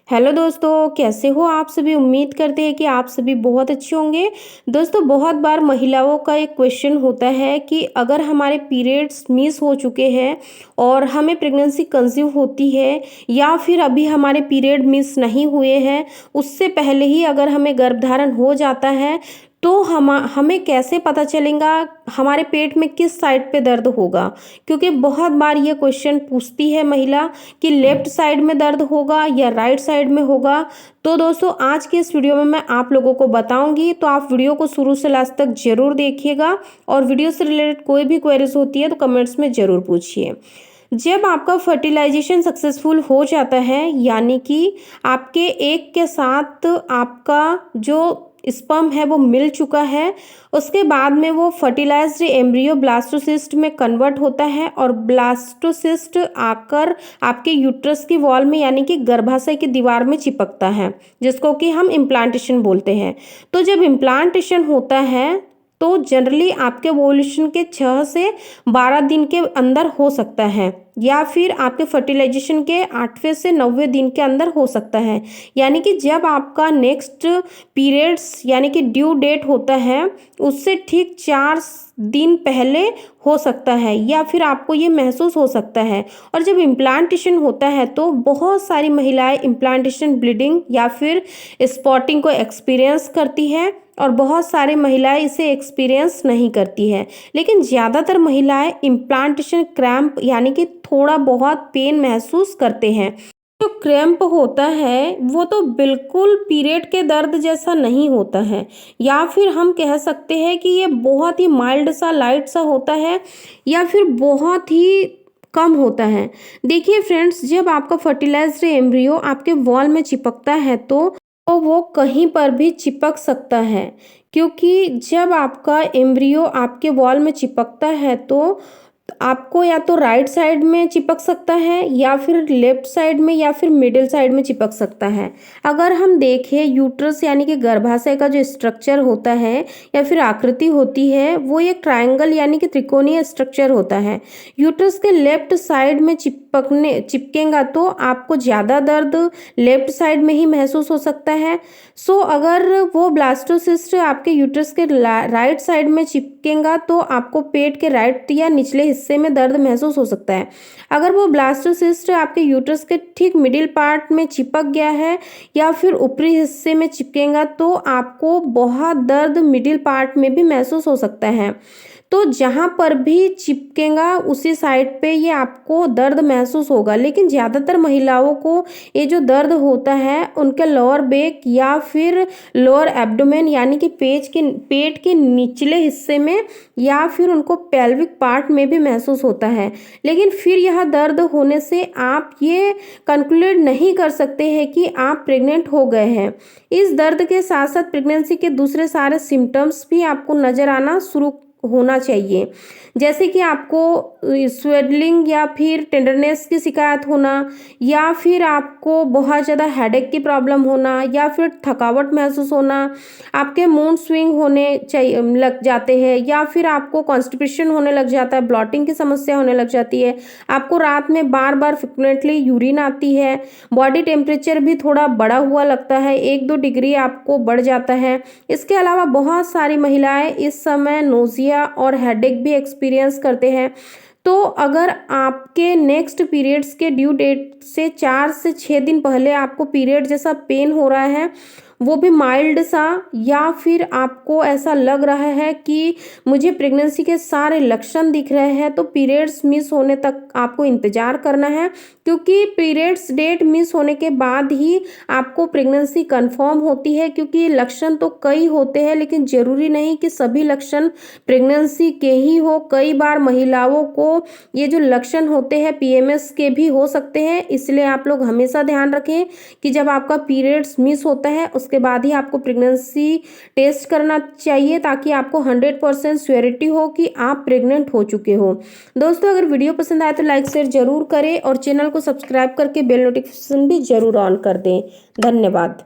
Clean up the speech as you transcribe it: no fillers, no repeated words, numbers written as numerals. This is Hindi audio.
हेलो दोस्तों, कैसे हो आप सभी। उम्मीद करते हैं कि आप सभी बहुत अच्छे होंगे। दोस्तों, बहुत बार महिलाओं का एक क्वेश्चन होता है कि अगर हमारे पीरियड्स मिस हो चुके हैं और हमें प्रेगनेंसी कंसीव होती है या फिर अभी हमारे पीरियड मिस नहीं हुए हैं, उससे पहले ही अगर हमें गर्भधारण हो जाता है तो हमें कैसे पता चलेगा हमारे पेट में किस साइड पे दर्द होगा। क्योंकि बहुत बार ये क्वेश्चन पूछती है महिला कि लेफ्ट साइड में दर्द होगा या राइट साइड में होगा। तो दोस्तों, आज के इस वीडियो में मैं आप लोगों को बताऊंगी, तो आप वीडियो को शुरू से लास्ट तक जरूर देखिएगा। और वीडियो से रिलेटेड कोई भी क्वेरीज होती है तो कमेंट्स में जरूर पूछिए। जब आपका फर्टिलाइजेशन सक्सेसफुल हो जाता है, यानी कि आपके एग के साथ आपका जो स्पर्म है वो मिल चुका है, उसके बाद में वो फर्टिलाइज्ड एम्ब्रियो ब्लास्टोसिस्ट में कन्वर्ट होता है और ब्लास्टोसिस्ट आकर आपके यूट्रस की वॉल में यानी कि गर्भाशय की दीवार में चिपकता है, जिसको कि हम इम्प्लांटेशन बोलते हैं। तो जब इम्प्लांटेशन होता है तो जनरली आपके ओव्यूलेशन के 6 से 12 दिन के अंदर हो सकता है, या फिर आपके फर्टिलाइजेशन के 8वें से 9वें दिन के अंदर हो सकता है। यानी कि जब आपका नेक्स्ट पीरियड्स यानी कि ड्यू डेट होता है, उससे ठीक 4 दिन पहले हो सकता है, या फिर आपको ये महसूस हो सकता है। और जब इम्प्लांटेशन होता है तो बहुत सारी महिलाएं इम्प्लांटेशन ब्लीडिंग या फिर स्पॉटिंग को एक्सपीरियंस करती है और बहुत सारे महिलाएं इसे एक्सपीरियंस नहीं करती है। लेकिन ज़्यादातर महिलाएं इम्प्लांटेशन क्रैम्प यानी कि थोड़ा बहुत पेन महसूस करते हैं। जो क्रैम्प होता है वो तो बिल्कुल पीरियड के दर्द जैसा नहीं होता है, या फिर हम कह सकते हैं कि ये बहुत ही माइल्ड सा लाइट सा होता है, या फिर बहुत ही कम होता है। देखिए फ्रेंड्स, जब आपका फर्टिलाइज्ड एम्ब्रियो आपके वॉल में चिपकता है तो वो कहीं पर भी चिपक सकता है। क्योंकि जब आपका एम्ब्रियो आपके वॉल में चिपकता है तो आपको या तो राइट साइड में चिपक सकता है, या फिर लेफ्ट साइड में, या फिर मिडिल साइड में चिपक सकता है। अगर हम देखें यूट्रस यानी कि गर्भाशय का जो स्ट्रक्चर होता है या फिर आकृति होती है, वो एक ट्रायंगल यानी कि त्रिकोणीय स्ट्रक्चर होता है। यूट्रस के लेफ्ट साइड में चिपकेगा तो आपको ज़्यादा दर्द लेफ्ट साइड में ही महसूस हो सकता है। सो अगर वो ब्लास्टोसिस्ट आपके यूट्रस के राइट साइड में चिपकेगा तो आपको पेट के राइट या निचले हिस्से में दर्द महसूस हो सकता है। अगर वो ब्लास्टोसिस्ट आपके यूट्रस के ठीक मिडिल पार्ट में चिपक गया है या फिर ऊपरी हिस्से में चिपकेगा तो आपको बहुत दर्द मिडिल पार्ट में भी महसूस हो सकता है। तो जहाँ पर भी चिपकेगा उसी साइड पे ये आपको दर्द महसूस होगा। लेकिन ज़्यादातर महिलाओं को ये जो दर्द होता है उनके लोअर बैक या फिर लोअर एब्डोमेन यानी कि पेट के निचले हिस्से में या फिर उनको पेल्विक पार्ट में भी महसूस होता है। लेकिन फिर यह दर्द होने से आप ये कंक्लूड नहीं कर सकते हैं कि आप प्रेग्नेंट हो गए हैं। इस दर्द के साथ साथ प्रेगनेंसी के दूसरे सारे सिम्टम्स भी आपको नज़र आना शुरू होना चाहिए, जैसे कि आपको स्वेलिंग या फिर टेंडरनेस की शिकायत होना, या फिर आपको बहुत ज़्यादा हेडेक की प्रॉब्लम होना, या फिर थकावट महसूस होना, आपके मूड स्विंग होने चाहिए लग जाते हैं, या फिर आपको कॉन्स्टिपेशन होने लग जाता है, ब्लॉटिंग की समस्या होने लग जाती है, आपको रात में बार बार फ्रिक्वेंटली यूरिन आती है, बॉडी टेम्परेचर भी थोड़ा बढ़ा हुआ लगता है, 1-2 डिग्री आपको बढ़ जाता है। इसके अलावा बहुत सारी महिलाएं इस समय नोजिया और हेडेक भी एक्सपीरियंस करते हैं। तो अगर आपके नेक्स्ट पीरियड्स के ड्यू डेट से 4 से 6 दिन पहले आपको पीरियड जैसा पेन हो रहा है, वो भी माइल्ड सा, या फिर आपको ऐसा लग रहा है कि मुझे प्रेगनेंसी के सारे लक्षण दिख रहे हैं, तो पीरियड्स मिस होने तक आपको इंतज़ार करना है। क्योंकि पीरियड्स डेट मिस होने के बाद ही आपको प्रेगनेंसी कंफर्म होती है। क्योंकि लक्षण तो कई होते हैं, लेकिन ज़रूरी नहीं कि सभी लक्षण प्रेगनेंसी के ही हो। कई बार महिलाओं को ये जो लक्षण होते हैं पीएमएस के भी हो सकते हैं। इसलिए आप लोग हमेशा ध्यान रखें कि जब आपका पीरियड्स मिस होता है उसके बाद ही आपको प्रेगनेंसी टेस्ट करना चाहिए, ताकि आपको 100% श्योरिटी हो कि आप प्रेग्नेंट हो चुके हो। दोस्तों, अगर वीडियो पसंद आए तो लाइक शेयर जरूर करें और चैनल को सब्सक्राइब करके बेल नोटिफिकेशन भी जरूर ऑन कर दें। धन्यवाद।